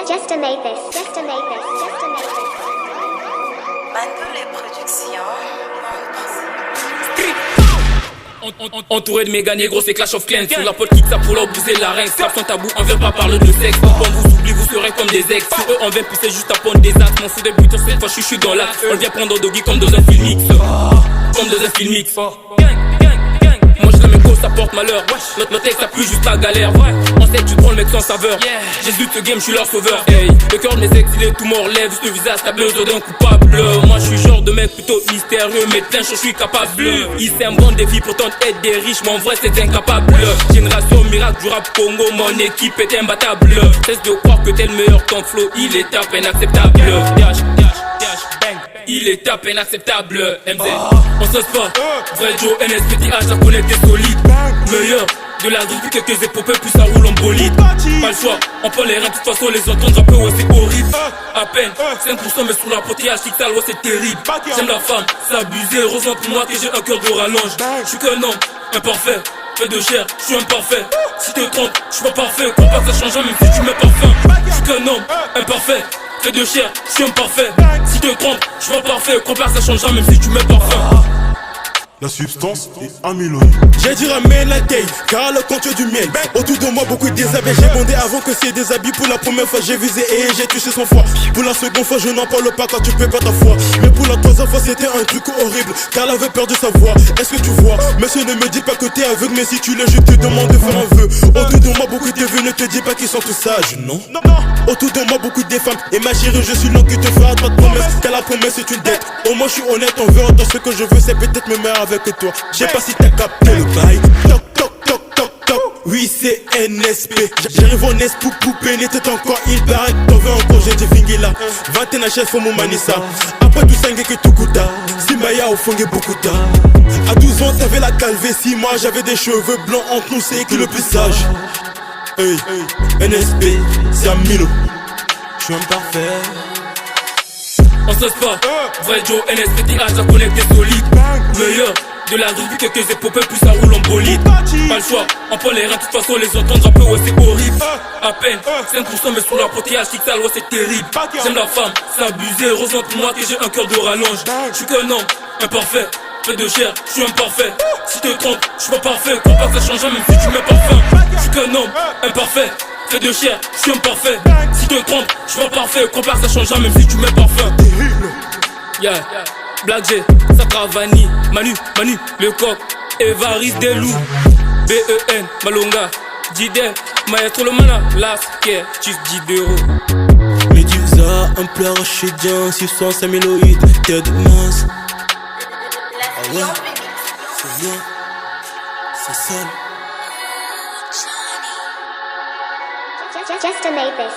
Just to make this. Mandolé Productions. Entouré de méga négros, c'est Clash of Clans. Sous la pote kick ça pour leur briser la reine. Slap sans tabou, on vient pas parler de sexe. Quand on vous oublie, vous serez comme des ex. Sur eux, on vient pousser juste à pondre des axes. M'en fous des buteurs, cette fois je suis dans l'axe. On vient prendre Doggy comme dans un film X. Comme dans un film X. Moi je l'aime cause, ça porte malheur. Notre texte ça pue juste la galère. On sait que tu te prends le mec sans saveur. Jésus de ce game, je suis leur sauveur. Hey, le cœur de mes ex, il est tout mort. Lève juste le visage, t'as besoin d'un coupable. Moi je suis genre de mec plutôt mystérieux, mais plein je suis capable. Ils s'aiment vendre des vies pour tenter d'être des riches, mais en vrai c'est incapable. Génération miracle du rap Congo, mon équipe est imbattable. Cesse de croire que t'es le meilleur, ton flow il est top inacceptable. Il est top inacceptable. MZ, on sauce pas. Vrai Joe, NSPTH, ça connaît t'es solide. Meilleur de la vie, quelques épopées, puis ça roule en bolide. Pas le choix, on prend les reins, de toute façon les entendre un peu, ouais c'est horrible. À peine, 5% mais sur la potillage, tic ça, ouais c'est terrible. J'aime la femme, c'est abusé, heureusement pour moi que j'ai un cœur de rallonge. J'suis qu'un homme, imparfait, fait de chair, j'suis imparfait. Si te trompes, j'suis pas parfait, crois pas que ça change même si tu mets parfum. J'suis qu'un homme, imparfait, fait de chair, j'suis imparfait. Si te trompes, j'suis pas parfait, crois pas que ça changera même si tu mets parfum. La substance est amylone. J'ai dû ramener la taille, car le compte du miel. Autour de moi beaucoup de déshabillés. J'ai bondé avant que c'est des habits. Pour la première fois j'ai visé et j'ai touché son foie. Pour la seconde fois je n'en parle pas quand tu paies pas ta foi. Mais pour la troisième fois c'était un truc horrible, car elle avait perdu sa voix. Est-ce que tu vois? Monsieur ne me dis pas que t'es aveugle, mais si tu l'es je te demande de faire un vœu. Autour de moi beaucoup de vieux, ne te dis pas qu'ils sont tous sages, non? Autour de moi beaucoup de femmes. Et ma chérie je suis l'homme qui te fera pas de promesse, car la promesse est une dette. Au moins je suis honnête, on veut entendre ce que je veux, c'est peut-être me mettre avec toi. Je sais pas si t'as capté le bail. Toc toc toc toc toc. Oui c'est NSP. J'arrive en S pour poupée, n'était encore. Il paraît que t'en veux encore, j'ai dit fingi là. 21 chef faut mon manissa. Après tout ça que tout coûta. Si Maya au fond beaucoup tard. À 12 ans t'avais la calvétie, moi j'avais des cheveux blancs. Entre nous c'est qui le plus sage. Hey, NSP, c'est un Milo. J'suis imparfait. On sauce pas, vrai Joe, NSPTH, ça connaît t'es solide. Meilleur de la vie, quelques épopées, puis ça roule en bolide. Pas le choix, on prend les reins, de toute façon les entendre un peu, ouais c'est horrible. À peine, 5% mais sur la potillage, tic ça, ouais c'est terrible. J'aime la femme, c'est abusé, heureusement pour moi que j'ai un cœur de rallonge. J'suis qu'un homme, imparfait, fait de chair, j'suis imparfait. Si te trompes, j'suis pas parfait, crois pas que ça changera même si tu mets parfum. J'suis qu'un homme, imparfait, fait de chair, j'suis imparfait. Si te trompes, j'suis pas parfait, crois pas que ça changera même si tu mets parfum. Yeah, Black J, Sakravani, Manu, le coq, Evaris Delou, BEN, Malonga, Jide, Maestro le mana, Las, Kier, Chief Jidero. Medusa, un plat rachidien, 605 méloïdes, tête de masse. Ah ouais, c'est bien, c'est sale. Just to make this.